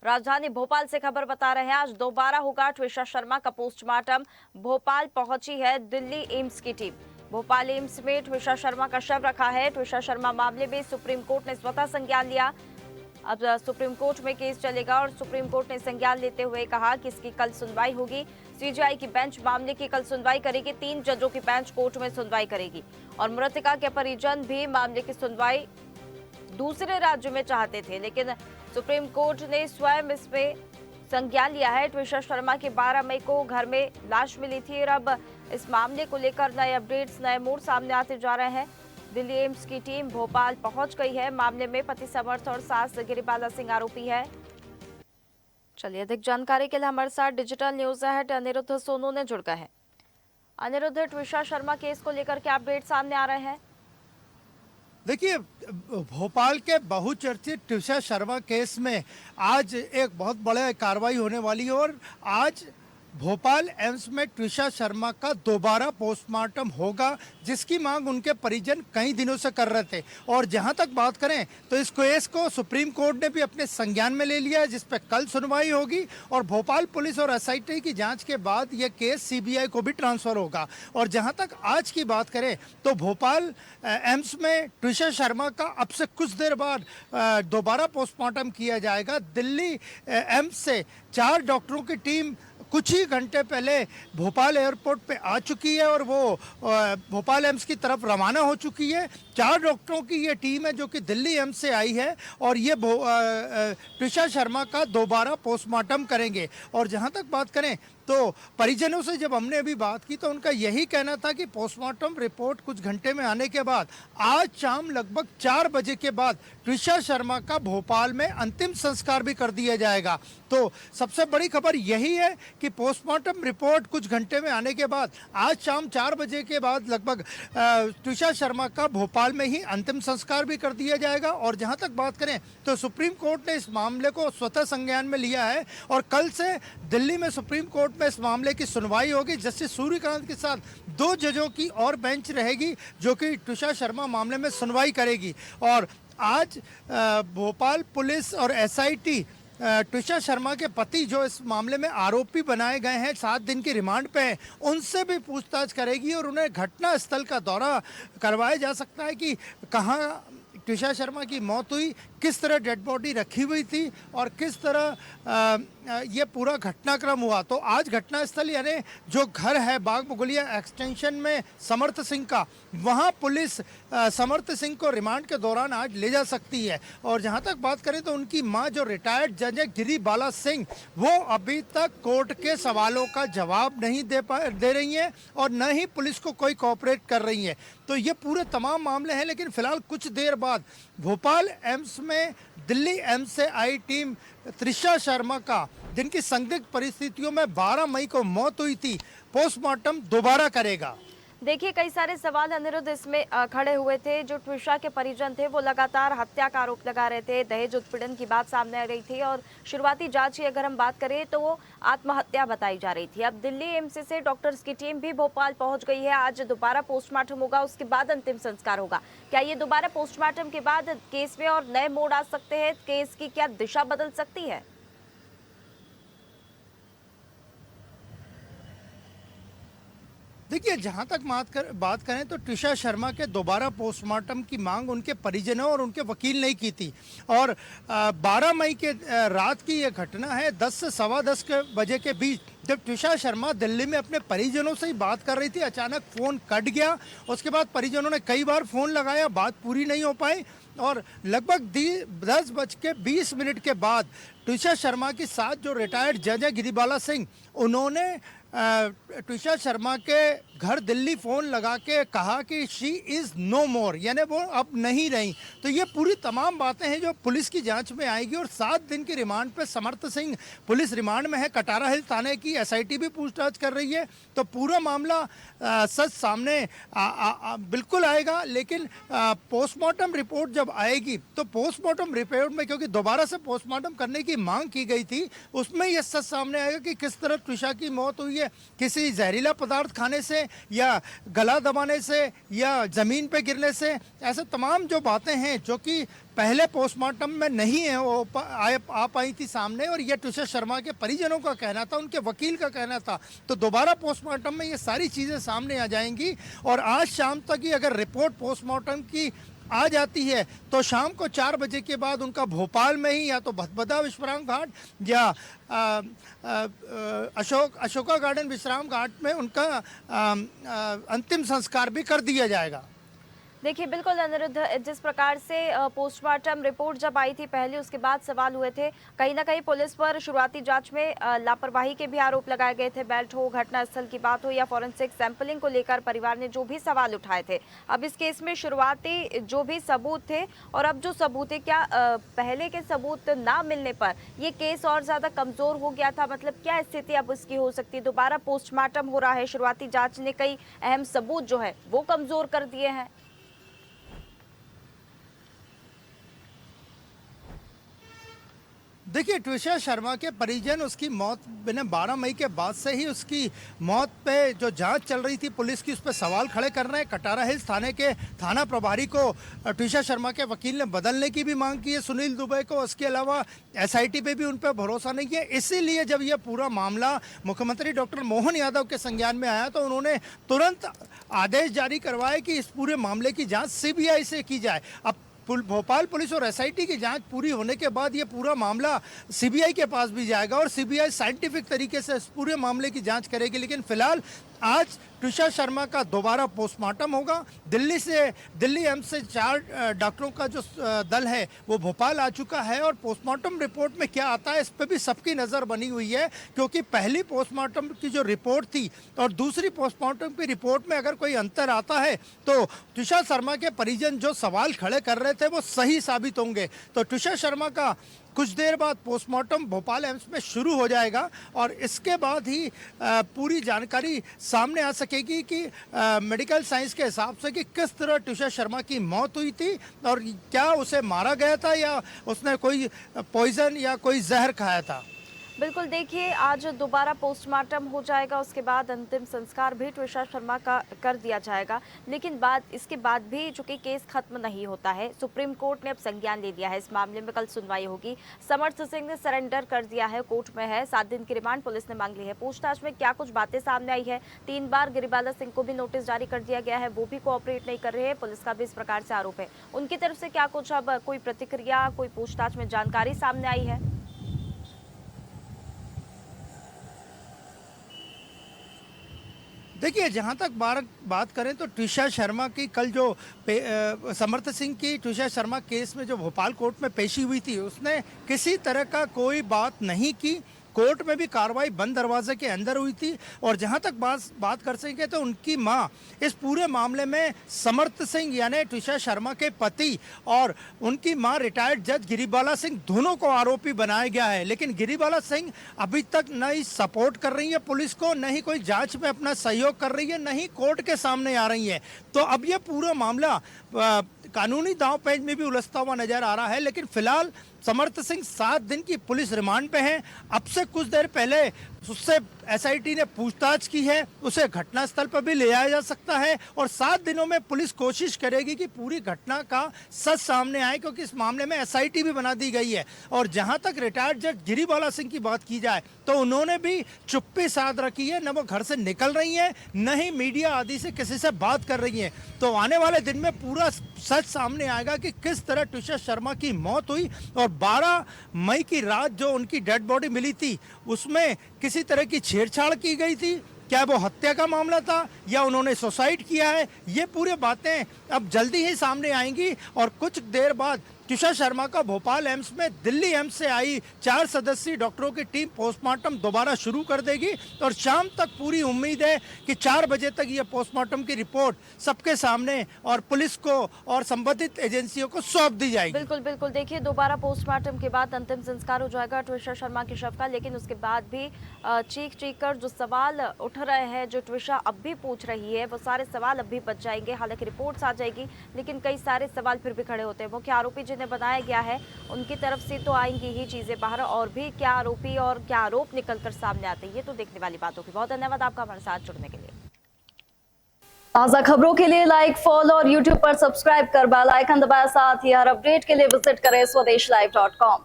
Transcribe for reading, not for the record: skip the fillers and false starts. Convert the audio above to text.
राजधानी भोपाल से खबर बता रहे हैं, आज दोबारा होगा ट्विशा शर्मा का पोस्टमार्टम। भोपाल पहुंची है दिल्ली एम्स की टीम। भोपाल एम्स में ट्विशा शर्मा का शव रखा है। ट्विशा शर्मा मामले में सुप्रीम कोर्ट ने स्वतः संज्ञान लिया। अब सुप्रीम कोर्ट में केस चलेगा और सुप्रीम कोर्ट ने संज्ञान लेते हुए कहा कि इसकी कल सुनवाई होगी। सीजीआई की बेंच मामले की कल सुनवाई करेगी। 3 जजों की बेंच कोर्ट में सुनवाई करेगी और मृतका के परिजन भी मामले की सुनवाई दूसरे राज्य में चाहते थे, लेकिन सुप्रीम कोर्ट ने स्वयं इसमें संज्ञान लिया है। ट्विशा शर्मा की 12 मई को घर में लाश मिली थी और अब इस मामले को लेकर नए अपडेट्स, नए मोड़ सामने आते जा रहे हैं। दिल्ली एम्स की टीम भोपाल पहुंच गई है। मामले में पति समर्थ और सास गिरिबाला सिंह आरोपी है। चलिए, अधिक जानकारी के लिए हमारे साथ digital news head Anirudh Sonu ने जुड़ गए हैं। अनिरुद्ध, ट्विशा शर्मा केस को लेकर क्या अपडेट सामने आ रहे हैं? देखिए, भोपाल के बहुचर्चित ट्विशा शर्मा केस में आज एक बहुत बड़ा कार्रवाई होने वाली है और आज भोपाल एम्स में ट्विशा शर्मा का दोबारा पोस्टमार्टम होगा, जिसकी मांग उनके परिजन कई दिनों से कर रहे थे। और जहां तक बात करें तो इस केस को सुप्रीम कोर्ट ने भी अपने संज्ञान में ले लिया है, जिस पर कल सुनवाई होगी और भोपाल पुलिस और एसआईटी की जांच के बाद यह केस सीबीआई को भी ट्रांसफर होगा। और जहां तक आज की बात करें तो भोपाल एम्स में ट्विशा शर्मा का अब से कुछ देर बाद दोबारा पोस्टमार्टम किया जाएगा। दिल्ली एम्स से 4 डॉक्टरों की टीम कुछ ही घंटे पहले भोपाल एयरपोर्ट पे आ चुकी है और वो भोपाल एम्स की तरफ रवाना हो चुकी है। 4 डॉक्टरों की ये टीम है जो कि दिल्ली एम्स से आई है और ये ट्विशा शर्मा का दोबारा पोस्टमार्टम करेंगे। और जहां तक बात करें तो परिजनों से जब हमने अभी बात की तो उनका यही कहना था कि पोस्टमार्टम रिपोर्ट कुछ घंटे में आने के बाद आज शाम लगभग 4 बजे के बाद ट्विशा शर्मा का भोपाल में अंतिम संस्कार भी कर दिया जाएगा। तो सबसे बड़ी खबर यही है कि पोस्टमार्टम रिपोर्ट कुछ घंटे में आने के बाद आज शाम 4 बजे के बाद लगभग ट्विशा शर्मा का भोपाल में ही अंतिम संस्कार भी कर दिया जाएगा। और जहां तक बात करें तो सुप्रीम कोर्ट ने इस मामले को स्वतः संज्ञान में लिया है और कल से दिल्ली में सुप्रीम कोर्ट में इस मामले की सुनवाई होगी। जस्टिस सूर्यकांत के साथ 2 जजों की और बेंच रहेगी जो कि ट्विशा शर्मा मामले में सुनवाई करेगी। और आज भोपाल पुलिस और एसआईटी ट्विशा शर्मा के पति जो इस मामले में आरोपी बनाए गए हैं, 7 दिन की रिमांड पे हैं, उनसे भी पूछताछ करेगी और उन्हें घटना स्थल का दौरा करवाया जा सकता है कि कहाँ ट्विशा शर्मा की मौत हुई, किस तरह डेड बॉडी रखी हुई थी और किस तरह ये पूरा घटनाक्रम हुआ। तो आज घटनास्थल यानी जो घर है बाग बगुलिया एक्सटेंशन में समर्थ सिंह का, वहाँ पुलिस समर्थ सिंह को रिमांड के दौरान आज ले जा सकती है। और जहाँ तक बात करें तो उनकी माँ जो रिटायर्ड जज है गिरिबाला सिंह, वो अभी तक कोर्ट के सवालों का जवाब नहीं दे रही हैं और न ही पुलिस को कोई कोऑपरेट कर रही है। तो ये पूरे तमाम मामले हैं। लेकिन फिलहाल कुछ देर बाद भोपाल एम्स में दिल्ली एम्स से आई टीम ट्विशा शर्मा का, जिनकी संदिग्ध परिस्थितियों में 12 मई को मौत हुई थी, पोस्टमार्टम दोबारा करेगा। देखिए, कई सारे सवाल अनिरुद्ध इसमें खड़े हुए थे। जो ट्विशा के परिजन थे वो लगातार हत्या का आरोप लगा रहे थे, दहेज उत्पीड़न की बात सामने आ रही थी और शुरुआती जांच की अगर हम बात करें तो वो आत्महत्या बताई जा रही थी। अब दिल्ली एम्स से डॉक्टर्स की टीम भी भोपाल पहुंच गई है। आज दोबारा पोस्टमार्टम होगा, उसके बाद अंतिम संस्कार होगा। क्या ये दोबारा पोस्टमार्टम के बाद केस में और नए मोड़ आ सकते हैं? केस की क्या दिशा बदल सकती है? देखिए, जहां तक बात करें तो ट्विशा शर्मा के दोबारा पोस्टमार्टम की मांग उनके परिजनों और उनके वकील ने की थी। और 12 मई के रात की यह घटना है। 10 से सवा 10 बजे के बीच जब ट्विशा शर्मा दिल्ली में अपने परिजनों से ही बात कर रही थी, अचानक फ़ोन कट गया। उसके बाद परिजनों ने कई बार फ़ोन लगाया, बात पूरी नहीं हो पाई और लगभग 10:20 के बाद ट्विशा शर्मा के साथ जो रिटायर्ड जज है गिरिबाला सिंह, उन्होंने ट्विशा शर्मा के घर दिल्ली फ़ोन लगा के कहा कि शी इज़ नो मोर, यानी वो अब नहीं रही। तो ये पूरी तमाम बातें हैं जो पुलिस की जांच में आएगी। और 7 दिन की रिमांड पे समर्थ सिंह पुलिस रिमांड में है। कटारा हिल थाने की एसआईटी भी पूछताछ कर रही है। तो पूरा मामला सच सामने बिल्कुल आएगा। लेकिन पोस्टमार्टम रिपोर्ट जब आएगी तो पोस्टमार्टम रिपोर्ट में, क्योंकि दोबारा से पोस्टमार्टम करने की मांग की गई थी, उसमें यह सच सामने आएगा कि किस तरह ट्विशा की मौत हुई है, है किसी जहरीला पदार्थ खाने से या गला दबाने से या ज़मीन पे गिरने से, ऐसे तमाम जो बातें हैं जो कि पहले पोस्टमार्टम में नहीं है वो आ पाई थी सामने, और ये ट्विशा शर्मा के परिजनों का कहना था, उनके वकील का कहना था। तो दोबारा पोस्टमार्टम में ये सारी चीज़ें सामने आ जाएंगी और आज शाम तक ही अगर रिपोर्ट पोस्टमार्टम की आ जाती है तो शाम को 4 बजे के बाद उनका भोपाल में ही या तो भदभदा विश्राम घाट या अशोका गार्डन विश्राम घाट में उनका अंतिम संस्कार भी कर दिया जाएगा। देखिए बिल्कुल अनिरुद्ध, जिस प्रकार से पोस्टमार्टम रिपोर्ट जब आई थी पहले, उसके बाद सवाल हुए थे, कहीं ना कहीं पुलिस पर शुरुआती जांच में लापरवाही के भी आरोप लगाए गए थे। बेल्ट हो, घटनास्थल की बात हो या फॉरेंसिक सैंपलिंग को लेकर परिवार ने जो भी सवाल उठाए थे, अब इस केस में शुरुआती जो भी सबूत थे और अब जो सबूत है, क्या पहले के सबूत ना मिलने पर ये केस और ज्यादा कमजोर हो गया था? मतलब क्या स्थिति अब इसकी हो सकती है? दोबारा पोस्टमार्टम हो रहा है, शुरुआती जांच ने कई अहम सबूत जो है वो कमजोर कर दिए हैं। देखिए, ट्विशा शर्मा के परिजन उसकी मौत 12 मई के बाद से ही उसकी मौत पे जो जांच चल रही थी पुलिस की, उस पर सवाल खड़े कर रहे हैं। कटारा हिल्स थाने के थाना प्रभारी को ट्विशा शर्मा के वकील ने बदलने की भी मांग की है, सुनील दुबे को। उसके अलावा एसआईटी पे भी उन पर भरोसा नहीं है। इसीलिए जब यह पूरा मामला मुख्यमंत्री डॉक्टर मोहन यादव के संज्ञान में आया तो उन्होंने तुरंत आदेश जारी करवाए कि इस पूरे मामले की जाँच सीबीआई से की जाए। अब भोपाल पुलिस और एसआईटी की जांच पूरी होने के बाद ये पूरा मामला सीबीआई के पास भी जाएगा और सीबीआई साइंटिफिक तरीके से इस पूरे मामले की जांच करेगी। लेकिन फिलहाल आज ट्विशा शर्मा का दोबारा पोस्टमार्टम होगा। दिल्ली एम्स से 4 डॉक्टरों का जो दल है वो भोपाल आ चुका है और पोस्टमार्टम रिपोर्ट में क्या आता है इस पर भी सबकी नज़र बनी हुई है, क्योंकि पहली पोस्टमार्टम की जो रिपोर्ट थी और दूसरी पोस्टमार्टम की रिपोर्ट में अगर कोई अंतर आता है तो ट्विशा शर्मा के परिजन जो सवाल खड़े कर रहे थे वो सही साबित होंगे। तो ट्विशा शर्मा का कुछ देर बाद पोस्टमार्टम भोपाल एम्स में शुरू हो जाएगा और इसके बाद ही पूरी जानकारी सामने आ सकेगी कि मेडिकल साइंस के हिसाब से कि किस तरह ट्विशा शर्मा की मौत हुई थी और क्या उसे मारा गया था या उसने कोई पॉइजन या कोई जहर खाया था। बिल्कुल, देखिए आज दोबारा पोस्टमार्टम हो जाएगा, उसके बाद अंतिम संस्कार भी ट्विशा शर्मा का कर दिया जाएगा। लेकिन इसके बाद भी चूंकि केस खत्म नहीं होता है, सुप्रीम कोर्ट ने अब संज्ञान ले लिया है इस मामले में। कल सुनवाई होगी। समर्थ सिंह ने सरेंडर कर दिया है, कोर्ट में है। 7 दिन की रिमांड पुलिस ने मांग ली है। पूछताछ में क्या कुछ बातें सामने आई है, 3 बार गिरिबाला सिंह को भी नोटिस जारी कर दिया गया है, वो भी कोऑपरेट नहीं कर रहे हैं। पुलिस का भी इस प्रकार से आरोप है। उनकी तरफ से क्या कुछ अब कोई प्रतिक्रिया, कोई पूछताछ में जानकारी सामने आई है? देखिए, जहाँ तक बात करें तो ट्विशा शर्मा की कल जो समर्थ सिंह की ट्विशा शर्मा केस में जो भोपाल कोर्ट में पेशी हुई थी उसने किसी तरह का कोई बात नहीं की। कोर्ट में भी कार्रवाई बंद दरवाजे के अंदर हुई थी। और जहां तक बात कर सकें तो उनकी मां इस पूरे मामले में समर्थ सिंह यानी ट्विशा शर्मा के पति और उनकी मां रिटायर्ड जज गिरिबाला सिंह दोनों को आरोपी बनाया गया है। लेकिन गिरिबाला सिंह अभी तक न ही सपोर्ट कर रही है पुलिस को, न ही कोई जांच में अपना सहयोग कर रही है, न ही कोर्ट के सामने आ रही है। तो अब ये पूरा मामला कानूनी दांवपेच में भी उलझता हुआ नजर आ रहा है। लेकिन फिलहाल समर्थ सिंह 7 दिन की पुलिस रिमांड पे हैं। अब से कुछ देर पहले उससे एसआईटी ने पूछताछ की है, उसे घटनास्थल पर भी ले आया जा सकता है और 7 दिनों में पुलिस कोशिश करेगी कि पूरी घटना का सच सामने आए, क्योंकि इस मामले में एसआईटी भी बना दी गई है। और जहां तक रिटायर्ड जज गिरिबाला सिंह की बात की जाए तो उन्होंने भी चुप्पी साध रखी है, न वो घर से निकल रही है न ही मीडिया आदि से किसी से बात कर रही है। तो आने वाले दिन में पूरा सच सामने आएगा कि किस तरह ट्विशा शर्मा की मौत हुई और 12 मई की रात जो उनकी डेड बॉडी मिली थी उसमें किसी तरह की छेड़छाड़ की गई थी, क्या वो हत्या का मामला था या उन्होंने सुसाइड किया है, ये पूरी बातें अब जल्दी ही सामने आएंगी। और कुछ देर बाद ट्विशा शर्मा का भोपाल एम्स में दिल्ली एम्स से आई 4 सदस्यीय डॉक्टरों की टीम पोस्टमार्टम दोबारा शुरू कर देगी और शाम तक पूरी उम्मीद है कि 4 बजे तक ये पोस्टमार्टम की रिपोर्ट सबके सामने और पुलिस को और संबंधित एजेंसियों को सौंप दी जाएगी। बिल्कुल बिल्कुल, देखिए दोबारा पोस्टमार्टम के बाद अंतिम संस्कार हो जाएगा ट्विशा शर्मा के शव का। लेकिन उसके बाद भी चीख कर जो सवाल उठ रहे हैं, जो ट्विशा अब भी पूछ रही है, वो सारे सवाल अब भी बच जाएंगे। हालांकि रिपोर्ट्स आ जाएगी लेकिन कई सारे सवाल फिर भी खड़े होते हैं। मुख्य आरोपी जिन्हें बनाया गया है उनकी तरफ से तो आएंगी ही चीजें बाहर, और भी क्या आरोपी और क्या आरोप निकलकर सामने आते हैं ये तो देखने वाली बात होगी। बहुत धन्यवाद आपका हमारे साथ जुड़ने के लिए। ताज़ा खबरों के लिए लाइक, फॉलो और यूट्यूब पर सब्सक्राइब कर बेल आइकन दबाएं। साथ ही हर अपडेट के लिए विजिट करें स्वदेशलाइव.com।